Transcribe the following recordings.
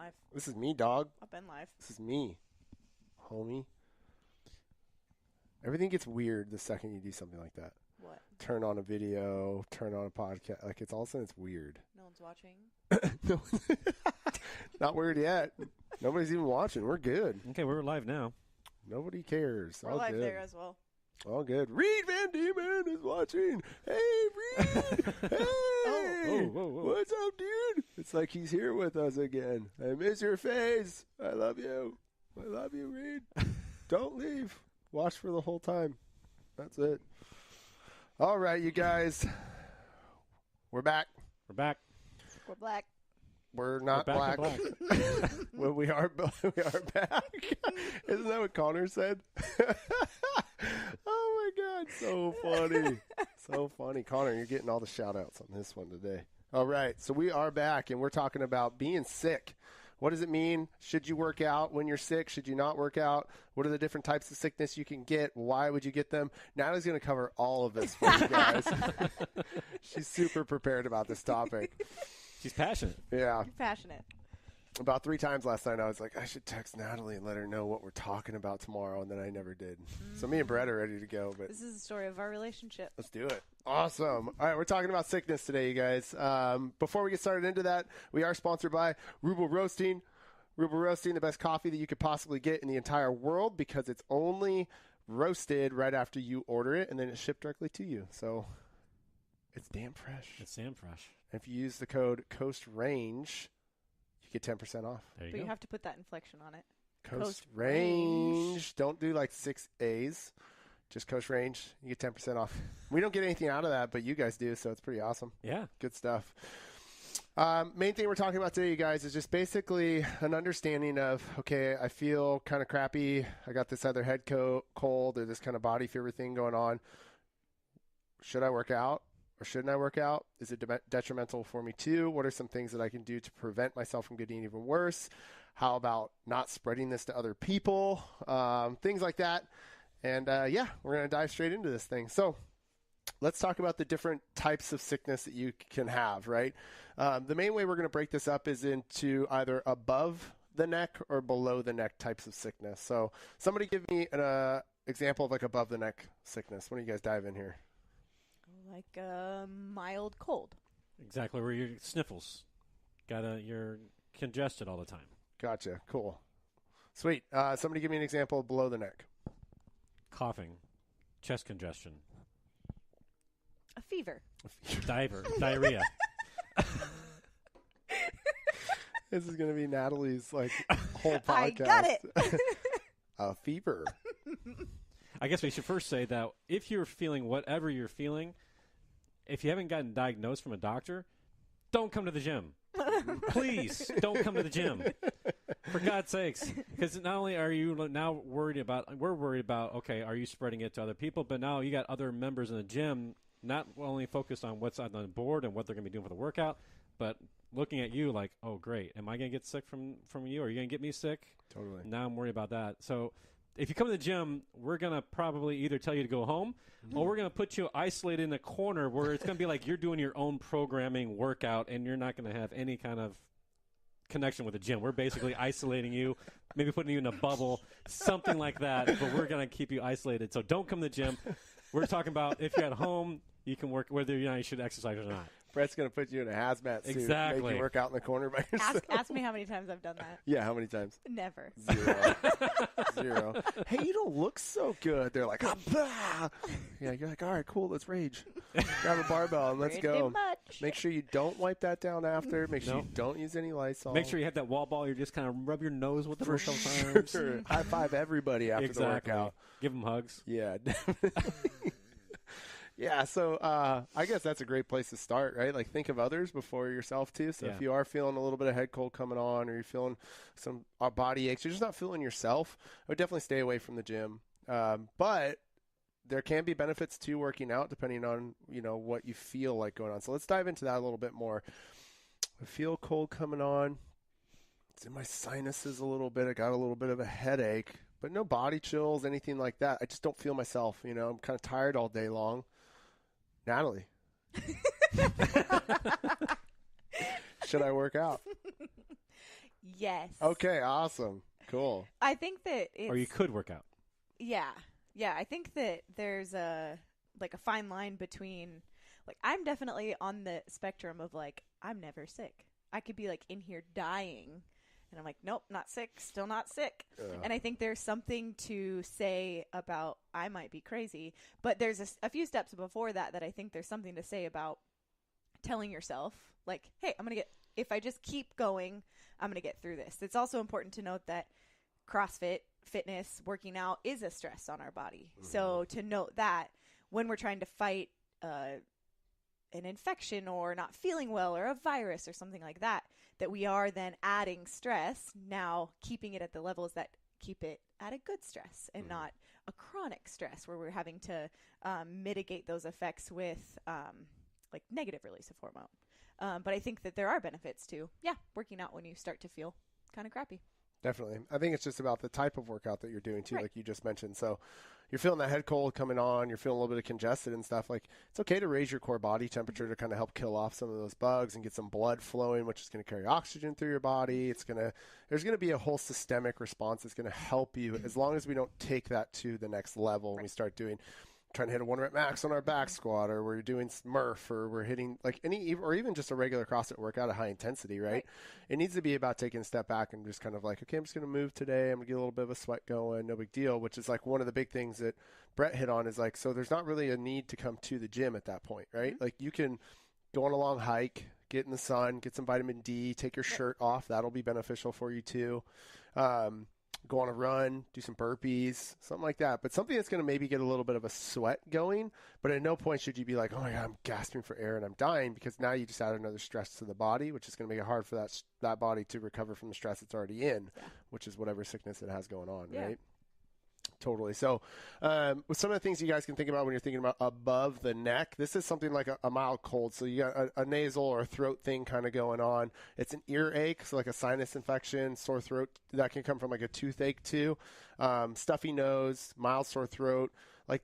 live. This is me, dog. I've been live. This is me, homie. Everything gets weird the second you do something like that. What? Turn on a video, turn on a podcast. Like, it's all of a sudden it's weird. No one's watching? No. Not weird yet. Nobody's even watching. We're good. Okay, we're live now. Nobody cares. We're all live good. there as well. All good. Reed Van Diemen is watching. Hey, Reed. Hey. Whoa. What's up, dude? It's like he's here with us again. I miss your face. I love you. I love you, Reed. Don't leave. Watch for the whole time. That's it. All right, you guys. We're back. We're back. We're black. We're not We're back black. to Well, we are back. Isn't that what Connor said? Oh, my God. So funny. So funny. Connor, you're getting all the shout-outs on this one today. All right. So we are back, and we're talking about being sick. What does it mean? Should you work out when you're sick? Should you not work out? What are the different types of sickness you can get? Why would you get them? Natalie's going to cover all of this for you guys. She's super prepared about this topic. She's passionate. Yeah. You're passionate. About 3 times last night, I was like, I should text Natalie and let her know what we're talking about tomorrow, and then I never did. So me and Brett are ready to go. But This is the story of our relationship. let's do it. Awesome. All right, we're talking about sickness today, you guys. Before we get started into that, we are sponsored by Rubel Roasting. Rubel Roasting, the best coffee that you could possibly get in the entire world because it's only roasted right after you order it, and then it's shipped directly to you. So it's damn fresh. It's Sam Fresh. And if you use the code COASTRANGE, you get 10% off. There you But go. you have to put that inflection on it. Coast Coast Range. Range. Don't do like 6 A's. Just Coast Range. You get 10% off. We don't get anything out of that, but you guys do, so it's pretty awesome. Yeah. Good stuff. Main thing we're talking about today, you guys, is just basically an understanding of, okay, I feel kind of crappy. I got this either head cold or this kind of body fever thing going on. Should I work out or shouldn't I work out? Is it detrimental for me too? What are some things that I can do to prevent myself from getting even worse? How about not spreading this to other people? Things like that. And yeah, we're going to dive straight into this thing. So let's talk about the different types of sickness that you can have, right? The main way we're going to break this up is into either above the neck or below the neck types of sickness. So somebody give me an example of like above the neck sickness. When do you guys dive in here? Like a mild cold. Exactly where your sniffles. You're congested all the time. Gotcha. Cool. Sweet. Somebody give me an example of below the neck. Coughing. Chest congestion. A fever. Diarrhea. This is going to be Natalie's like whole podcast. I got it. A fever. I guess we should first say that if you're feeling whatever you're feeling, if you haven't gotten diagnosed from a doctor, don't come to the gym. Please don't come to the gym. For God's sakes. Because not only are you now worried about, okay, are you spreading it to other people, but now you got other members in the gym not only focused on what's on the board and what they're going to be doing for the workout, but looking at you like, oh, great, am I going to get sick from you? Are you going to get me sick? Totally. Now I'm worried about that. So if you come to the gym, we're going to probably either tell you to go home or we're going to put you isolated in a corner where it's going to be like you're doing your own programming workout and you're not going to have any kind of connection with the gym. We're basically isolating you, maybe putting you in a bubble, something like that, but we're going to keep you isolated. So don't come to the gym. We're talking about if you're at home, you can work, whether you should exercise or not. Brett's going to put you in a hazmat suit. Exactly. Make you work out in the corner by yourself. Ask me how many times I've done that. Yeah, how many times? Never. 0. Hey, you don't look so good. They're like, ah, yeah, you're like, all right, cool, let's rage. Grab a barbell and let's Pretty go. much. Make sure you don't wipe that down after. Make sure No. you don't use any Lysol. Make sure you have that wall ball. You just kind of rub your nose with it for sometimes. sure. High five everybody after the workout. Give them hugs. Yeah, definitely. Yeah, so I guess that's a great place to start, right? Like think of others before yourself too. So Yeah. if you are feeling a little bit of head cold coming on or you're feeling some body aches, you're just not feeling yourself, I would definitely stay away from the gym. But there can be benefits to working out depending on, what you feel like going on. So let's dive into that a little bit more. I feel cold coming on. It's in my sinuses a little bit. I got a little bit of a headache, but no body chills, anything like that. I just don't feel myself. I'm kind of tired all day long. Natalie, should I work out? Yes. Okay, awesome. Cool. I think that it's... Or you could work out. Yeah. Yeah, I think that there's a fine line between, like, I'm definitely on the spectrum of, like, I'm never sick. I could be, like, in here dying, and I'm like, nope, not sick, still not sick. And I think there's something to say about I might be crazy, but there's a few steps before that I think there's something to say about telling yourself, like, hey, if I just keep going, I'm going to get through this. It's also important to note that CrossFit, fitness, working out is a stress on our body. Mm-hmm. So to note that when we're trying to fight an infection or not feeling well or a virus or something like that, that we are then adding stress, now keeping it at the levels that keep it at a good stress and not a chronic stress where we're having to mitigate those effects with like negative release of hormone. But I think that there are benefits to, working out when you start to feel kind of crappy. Definitely. I think it's just about the type of workout that you're doing too, right. like you just mentioned. So you're feeling that head cold coming on, you're feeling a little bit of congested and stuff. Like, it's okay to raise your core body temperature to kind of help kill off some of those bugs and get some blood flowing, which is going to carry oxygen through your body. There's going to be a whole systemic response that's going to help you as long as we don't take that to the next level when we start trying to hit a 1 rep max on our back squat, or we're doing Smurf, or we're hitting like or even just a regular CrossFit workout at high intensity, right? It needs to be about taking a step back and just kind of like, okay, I'm just going to move today. I'm going to get a little bit of a sweat going. No big deal, which is like one of the big things that Brett hit on is like, so there's not really a need to come to the gym at that point, right? Mm-hmm. Like you can go on a long hike, get in the sun, get some vitamin D, take your shirt off. That'll be beneficial for you too. Go on a run, do some burpees, something like that. But something that's going to maybe get a little bit of a sweat going. But at no point should you be like, oh my God, I'm gasping for air and I'm dying, because now you just add another stress to the body, which is going to make it hard for that body to recover from the stress it's already in, which is whatever sickness it has going on, right? Totally. So with some of the things you guys can think about when you're thinking about above the neck, this is something like a mild cold. So you got a nasal or a throat thing kind of going on. It's an earache, so like a sinus infection, sore throat. That can come from like a toothache too. Stuffy nose, mild sore throat. Like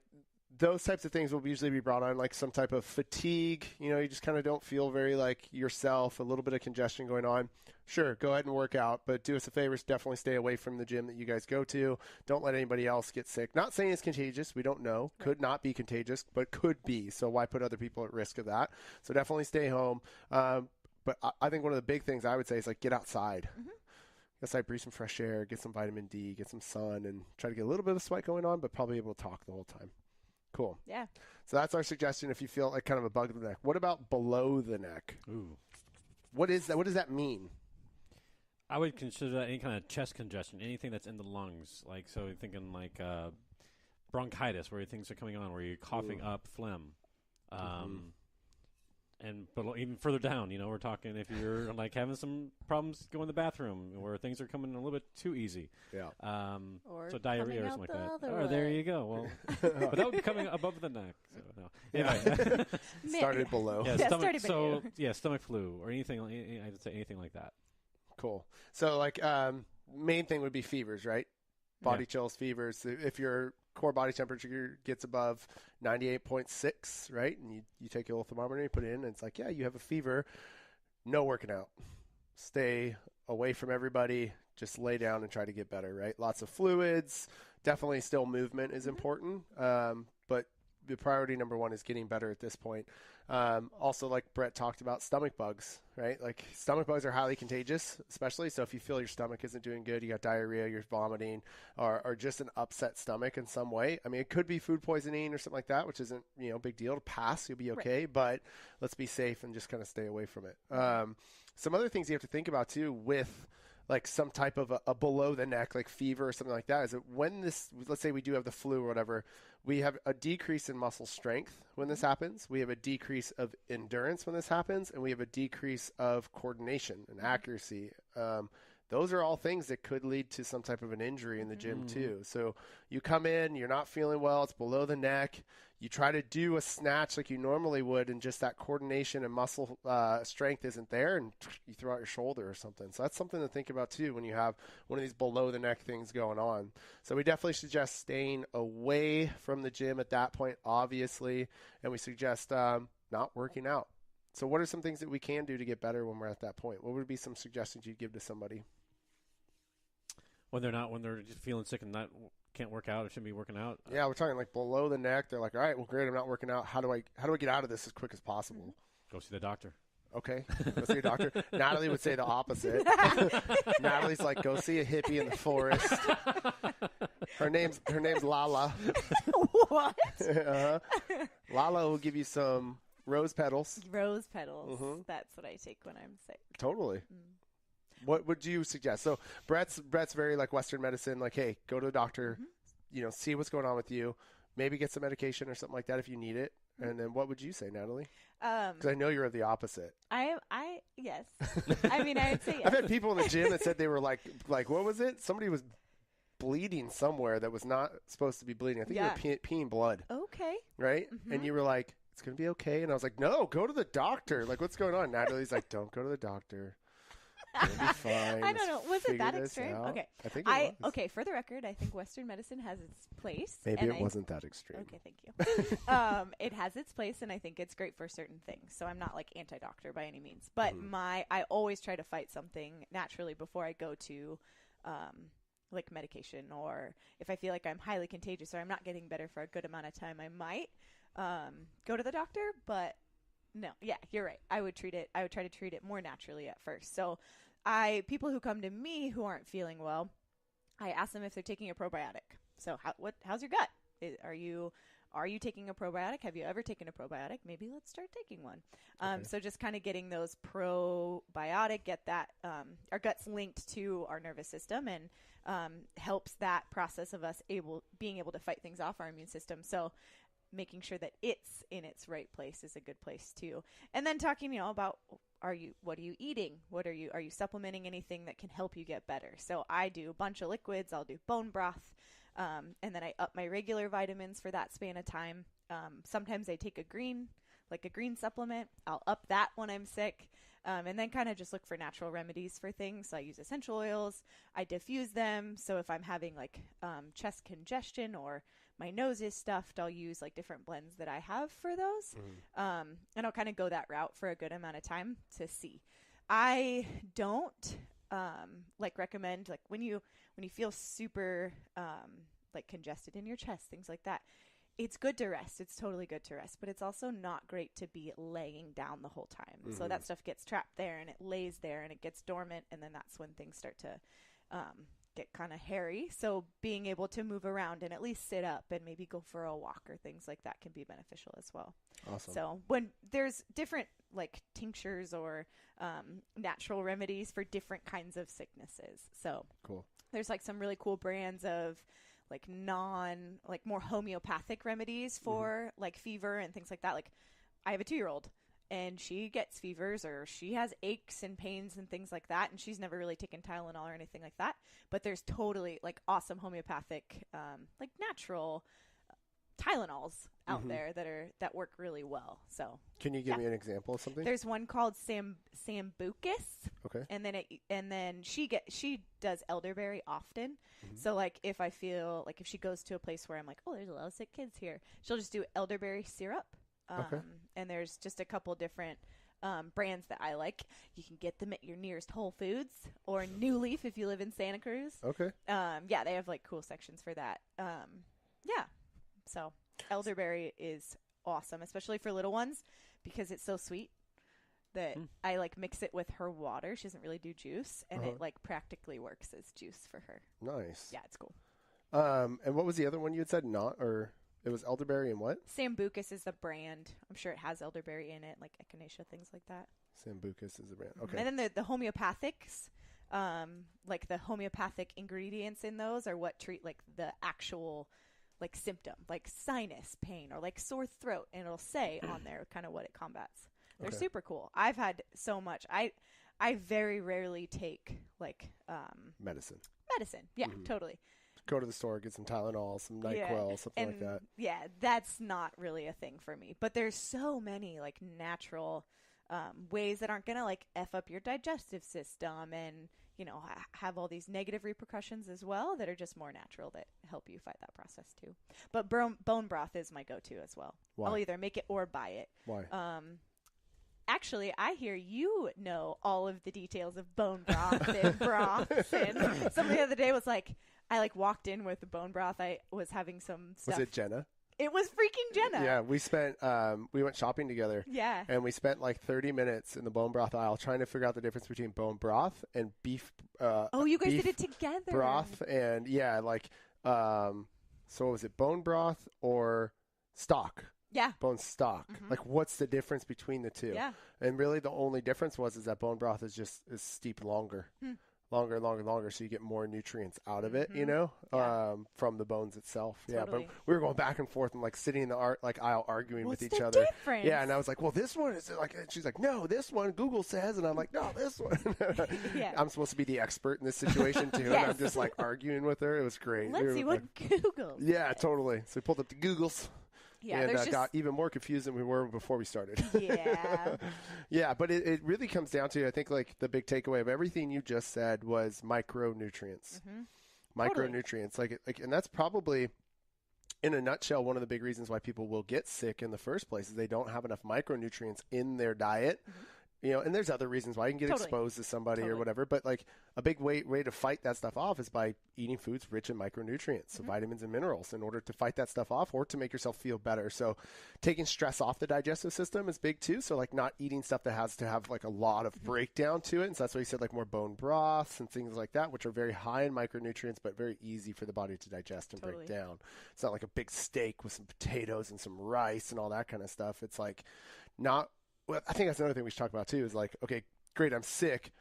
those types of things will usually be brought on, like some type of fatigue. You just kind of don't feel very like yourself, a little bit of congestion going on. Sure, go ahead and work out, but do us a favor, definitely stay away from the gym that you guys go to. Don't let anybody else get sick. Not saying it's contagious. We don't know. Could not be contagious, but could be. So why put other people at risk of that? So definitely stay home. But I think one of the big things I would say is like get outside. Mm-hmm. Outside, breathe some fresh air, get some vitamin D, get some sun, and try to get a little bit of sweat going on, but probably able to talk the whole time. Cool. Yeah. So that's our suggestion if you feel like kind of a bug in the neck. What about below the neck? Ooh. What is that? What does that mean? I would consider that any kind of chest congestion, anything that's in the lungs. Like, so you're thinking like bronchitis, where things are coming on, where you're coughing up phlegm. And even further down, we're talking if you're like having some problems going to the bathroom, where things are coming a little bit too easy. Yeah. So diarrhea or something like that. Oh, there you go. Well, but that would be coming above the neck. So, no. Anyway. Started below. Yeah, stomach flu or anything. I would say anything like that. Cool. So like main thing would be fevers, right? Body chills, fevers. If your core body temperature gets above 98.6, right? And you take your little thermometer and you put it in, and it's like, yeah, you have a fever. No working out. Stay away from everybody. Just lay down and try to get better, right? Lots of fluids. Definitely still movement is important. But the priority number one is getting better at this point. Also, like Brett talked about, stomach bugs, right? Like stomach bugs are highly contagious, especially. So if you feel your stomach isn't doing good, you got diarrhea, you're vomiting, or just an upset stomach in some way. I mean, it could be food poisoning or something like that, which isn't, big deal to pass. You'll be okay, right. But let's be safe and just kind of stay away from it. Some other things you have to think about too with like some type of a below the neck, like fever or something like that, is that when let's say we do have the flu or whatever, we have a decrease in muscle strength when this happens. We have a decrease of endurance when this happens, and we have a decrease of coordination and accuracy. Those are all things that could lead to some type of an injury in the gym too. So you come in, you're not feeling well, it's below the neck. You try to do a snatch like you normally would, and just that coordination and muscle strength isn't there, and you throw out your shoulder or something. So that's something to think about too when you have one of these below the neck things going on. So we definitely suggest staying away from the gym at that point, obviously, and we suggest not working out. So what are some things that we can do to get better when we're at that point? What would be some suggestions you'd give to somebody? when they're just feeling sick and can't work out or shouldn't be working out. Yeah, we're talking like below the neck. They're like, all right, well, great, I'm not working out. How do I get out of this as quick as possible? Go see the doctor. Okay, go see a doctor. Natalie would say the opposite. Natalie's like, go see a hippie in the forest. Her name's Lala. What? Lala will give you some rose petals. Rose petals. Mm-hmm. That's what I take when I'm sick. Totally. What would you suggest? So Brett's very like Western medicine. Like, hey, go to the doctor. See what's going on with you. Maybe get some medication or something like that if you need it. And then what would you say, Natalie? Because I know you're the opposite. Yes. I mean, I would say yes. I've had people in the gym that said they were like what was it? Somebody was bleeding somewhere that was not supposed to be bleeding. I think you were peeing blood. Okay. Right? And you were like, it's going to be okay. And I was like, no, go to the doctor. Like, what's going on? Natalie's like, don't go to the doctor. It'll be fine. I don't know. Was it that extreme? Out. Okay. I think it was. Okay, for the record, I think Western medicine has its place. Maybe it wasn't that extreme. Okay, thank you. It has its place, and I think it's great for certain things. So I'm not like anti-doctor by any means. But I always try to fight something naturally before I go to like medication, or if I feel like I'm highly contagious or I'm not getting better for a good amount of time, I might go to the doctor. But no, yeah, you're right. I would try to treat it more naturally at first. So people who come to me who aren't feeling well, I ask them if they're taking a probiotic. So how's your gut? Are you taking a probiotic? Have you ever taken a probiotic? Maybe let's start taking one. Okay. So just kind of getting those probiotic, get that, our gut's linked to our nervous system and helps that process of us being able to fight things off our immune system. So making sure that it's in its right place is a good place too. And then talking, about what are you eating? Are you supplementing anything that can help you get better? So I do a bunch of liquids. I'll do bone broth. And then I up my regular vitamins for that span of time. Sometimes I take a green supplement. I'll up that when I'm sick. And then kind of just look for natural remedies for things. So I use essential oils. I diffuse them. So if I'm having like chest congestion or my nose is stuffed, I'll use like different blends that I have for those. And I'll kind of go that route for a good amount of time to see. I don't recommend like when you feel super like congested in your chest, things like that. It's good to rest. It's totally good to rest, but it's also not great to be laying down the whole time. So that stuff gets trapped there and it lays there and it gets dormant, and then that's when things start to get kind of hairy. So being able to move around and at least sit up and maybe go for a walk or things like that can be beneficial as well. Awesome. So when there's different like tinctures or natural remedies for different kinds of sicknesses. So cool. There's like some really cool brands of like more homeopathic remedies for like fever and things like that. Like I have a 2-year-old and she gets fevers or she has aches and pains and things like that. And she's never really taken Tylenol or anything like that. But there's totally like awesome homeopathic, like natural Tylenols out there that work really well. So can you give me an example of something? There's one called Sambucus. Okay. And then she does elderberry often. So like if I feel like if she goes to a place where I'm like, oh, there's a lot of sick kids here, she'll just do elderberry syrup. And there's just a couple different brands that I like. You can get them at your nearest Whole Foods or New Leaf if you live in Santa Cruz. Okay. Yeah, they have like cool sections for that. Yeah. So elderberry is awesome, especially for little ones because it's so sweet that I like mix it with her water. She doesn't really do juice, and it like practically works as juice for her. Nice. Yeah, it's cool. And what was the other one you had said? It was elderberry and what? Sambucus is the brand. I'm sure it has elderberry in it, like echinacea, things like that. Sambucus is the brand. Okay. And then the homeopathics, like the homeopathic ingredients in those are what treat like the actual like symptom, like sinus pain or like sore throat, and it'll say on there kind of what it combats. They're super cool. I've had so much. I very rarely take like medicine. Yeah, totally. Go to the store, get some Tylenol, some NyQuil, something like that. Yeah, that's not really a thing for me. But there's so many like natural ways that aren't gonna like F up your digestive system and have all these negative repercussions as well that are just more natural that help you fight that process too. But bone broth is my go-to as well. Why? I'll either make it or buy it. Why? actually, I hear you know all of the details of bone broth and broths. And somebody the other day was like, I like walked in with the bone broth. I was having some stuff. Was it Jenna? It was freaking Jenna. Yeah, we went shopping together. Yeah. And we spent like 30 minutes in the bone broth aisle trying to figure out the difference between bone broth and beef. You guys beef did it together. Broth and so was it bone broth or stock? Yeah. Bone stock. Mm-hmm. Like, what's the difference between the two? Yeah. And really the only difference is that bone broth is steeped longer. Longer, so you get more nutrients out of it, from the bones itself. Totally. Yeah, but we were going back and forth and like sitting in the aisle arguing What's with each the other. difference? Yeah, and I was like, well, this one is like, and she's like, no, this one Google says, and I'm like, no, this one. Yeah. I'm supposed to be the expert in this situation too, Yes. and I'm just like arguing with her. It was great. Let's see what Google. Yeah, totally. So we pulled up the Googles. Yeah, and got even more confused than we were before we started. Yeah. Yeah, but it really comes down to, I think, like the big takeaway of everything you just said was micronutrients. Mm-hmm. Micronutrients, Totally. and that's probably, in a nutshell, one of the big reasons why people will get sick in the first place is they don't have enough micronutrients in their diet. Mm-hmm. And there's other reasons why you can get exposed to somebody or whatever, but like a big way to fight that stuff off is by eating foods rich in micronutrients, so vitamins and minerals, in order to fight that stuff off or to make yourself feel better. So taking stress off the digestive system is big too. So like not eating stuff that has to have like a lot of breakdown to it. And so that's why you said like more bone broths and things like that, which are very high in micronutrients, but very easy for the body to digest and break down. It's not like a big steak with some potatoes and some rice and all that kind of stuff. It's like not. Well, I think that's another thing we should talk about too is like, okay, great, I'm sick.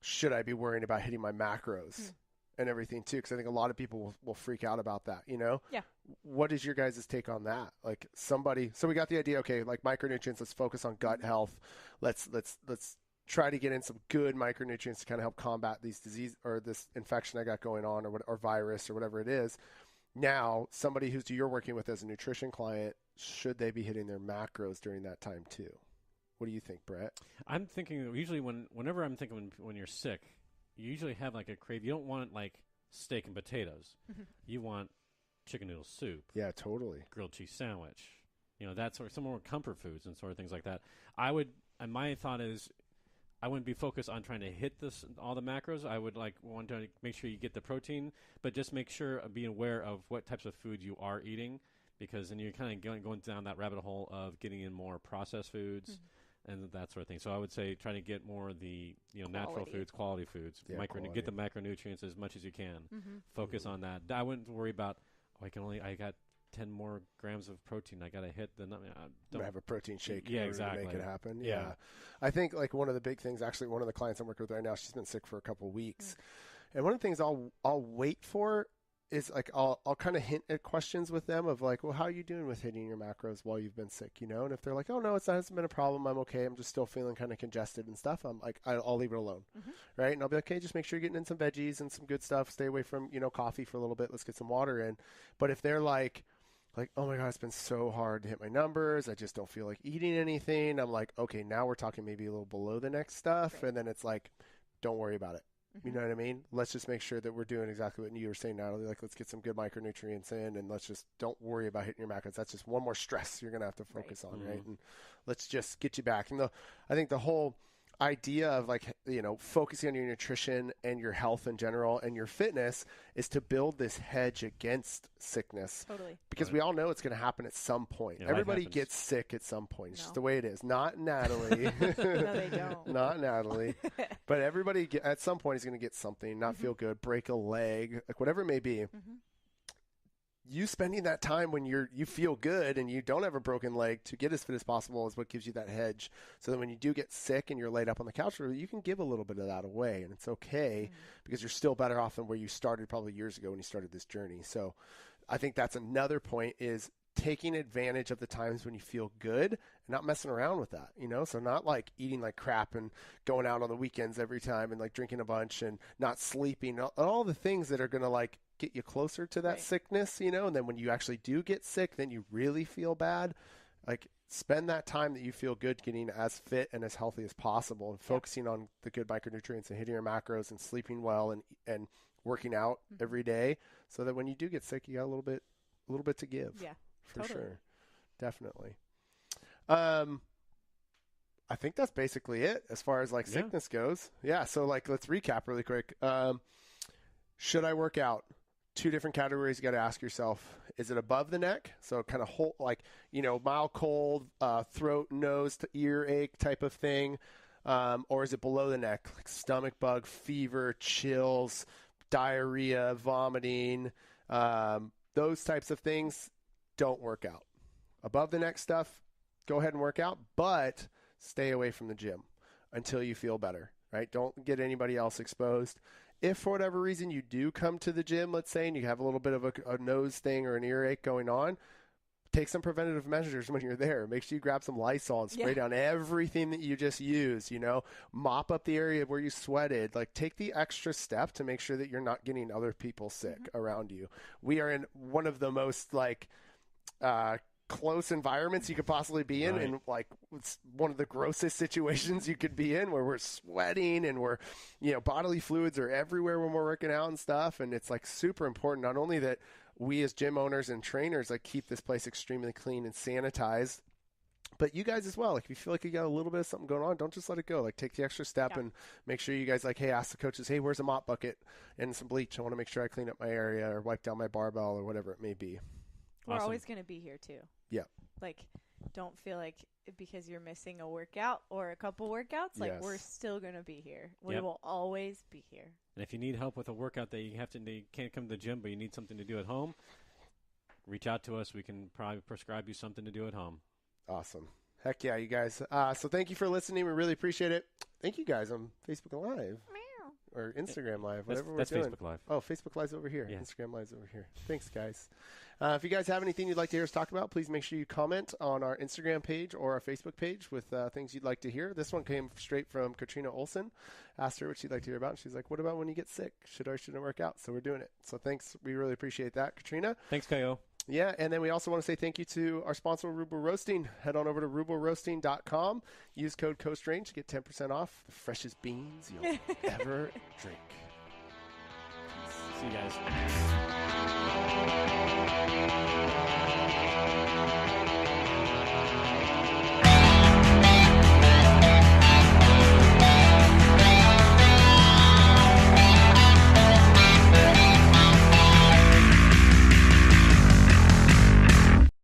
Should I be worrying about hitting my macros and everything too? Because I think a lot of people will freak out about that, Yeah. What is your guys' take on that? Like so we got the idea, okay, like micronutrients, let's focus on gut health. Let's try to get in some good micronutrients to kind of help combat these disease or this infection I got going on or virus or whatever it is. Now, somebody who you're working with as a nutrition client, should they be hitting their macros during that time too? What do you think, Brett? I'm thinking usually whenever I'm thinking when you're sick, you usually have like a crave. You don't want like steak and potatoes. Mm-hmm. You want chicken noodle soup. Yeah, totally. Grilled cheese sandwich. That sort of some more comfort foods and sort of things like that. My thought is I wouldn't be focused on trying to hit all the macros. I would want to make sure you get the protein, but just make sure be aware of what types of food you are eating, because then you're kind of going down that rabbit hole of getting in more processed foods. Mm-hmm. And that sort of thing. So I would say try to get more of the natural foods, quality foods, get the macronutrients as much as you can. Mm-hmm. Focus on that. I wouldn't worry about I got 10 more grams of protein. I got to hit the. Don't have a protein shake. Yeah, exactly. To make it happen. Yeah, I think like one of the big things. Actually, one of the clients I'm working with right now, she's been sick for a couple of weeks, and one of the things I'll wait for is like I'll kind of hint at questions with them of like, well, how are you doing with hitting your macros while you've been sick, And if they're like, oh no, it hasn't been a problem, I'm okay, I'm just still feeling kind of congested and stuff, I'm like, I'll leave it alone, right? And I'll be like, okay, just make sure you're getting in some veggies and some good stuff. Stay away from coffee for a little bit. Let's get some water in. But if they're like, oh my God, it's been so hard to hit my numbers, I just don't feel like eating anything. I'm like, okay, now we're talking maybe a little below the next stuff, right. And then it's like, don't worry about it. You know what I mean? Let's just make sure that we're doing exactly what you were saying, Natalie. Like, let's get some good micronutrients in, and let's just don't worry about hitting your macros. That's just one more stress you're going to have to focus on, right? And let's just get you back. And I think the whole idea of focusing on your nutrition and your health in general and your fitness is to build this hedge against sickness. Totally. Because we all know it's going to happen at some point. Yeah, everybody gets sick at some point. It's just the way it is. Not Natalie. No, they don't. Not Natalie. But everybody at some point is going to get something, not feel good, break a leg, like whatever it may be. Mm-hmm. You spending that time when you feel good and you don't have a broken leg to get as fit as possible is what gives you that hedge. So that when you do get sick and you're laid up on the couch, you can give a little bit of that away, and it's okay because you're still better off than where you started probably years ago when you started this journey. So I think that's another point, is taking advantage of the times when you feel good and not messing around with that, So not like eating like crap and going out on the weekends every time and like drinking a bunch and not sleeping, all the things that are going to like get you closer to that sickness, and then when you actually do get sick, then you really feel bad. Like, spend that time that you feel good getting as fit and as healthy as possible and focusing on the good micronutrients and hitting your macros and sleeping well and working out every day, so that when you do get sick, you got a little bit to give. Yeah, for totally. sure. Definitely. I think that's basically it as far as like sickness goes. Yeah. So like, let's recap really quick. Should I work out? 2 different categories you got to ask yourself. Is it above the neck? So kind of whole, like, mild cold, throat, nose to ear ache type of thing. Or is it below the neck? Like stomach bug, fever, chills, diarrhea, vomiting, those types of things. Don't work out. Above the neck stuff, go ahead and work out, but stay away from the gym until you feel better, right? Don't get anybody else exposed. If for whatever reason you do come to the gym, let's say, and you have a little bit of a nose thing or an earache going on, take some preventative measures when you're there. Make sure you grab some Lysol and spray down everything that you just used, mop up the area where you sweated. Like, take the extra step to make sure that you're not getting other people sick around you. We are in one of the most, close environments you could possibly be in, and like it's one of the grossest situations you could be in, where we're sweating and we're bodily fluids are everywhere when we're working out and stuff. And it's like super important not only that we as gym owners and trainers like keep this place extremely clean and sanitized, but you guys as well. Like, if you feel like you got a little bit of something going on, don't just let it go. Like, take the extra step and make sure you guys ask the coaches, hey, where's a mop bucket and some bleach? I want to make sure I clean up my area or wipe down my barbell or whatever it may be. We're always going to be here too. Yeah. Like, don't feel like because you're missing a workout or a couple workouts, like we're still going to be here. We will always be here. And if you need help with a workout that you can't come to the gym, but you need something to do at home, reach out to us. We can probably prescribe you something to do at home. Awesome. Heck yeah, you guys. So thank you for listening. We really appreciate it. Thank you guys on Facebook Live. Or Instagram Live, whatever we're doing. That's Facebook Live. Oh, Facebook Live's over here. Yeah. Instagram Live's over here. Thanks, guys. If you guys have anything you'd like to hear us talk about, please make sure you comment on our Instagram page or our Facebook page with things you'd like to hear. This one came straight from Katrina Olson. Asked her what she'd like to hear about. She's like, what about when you get sick? Should or shouldn't work out? So we're doing it. So thanks. We really appreciate that, Katrina. Thanks, Ko. Yeah, and then we also want to say thank you to our sponsor, Ruble Roasting. Head on over to rubleroasting.com. Use code COASTRANGE to get 10% off the freshest beans you'll ever drink. See you guys.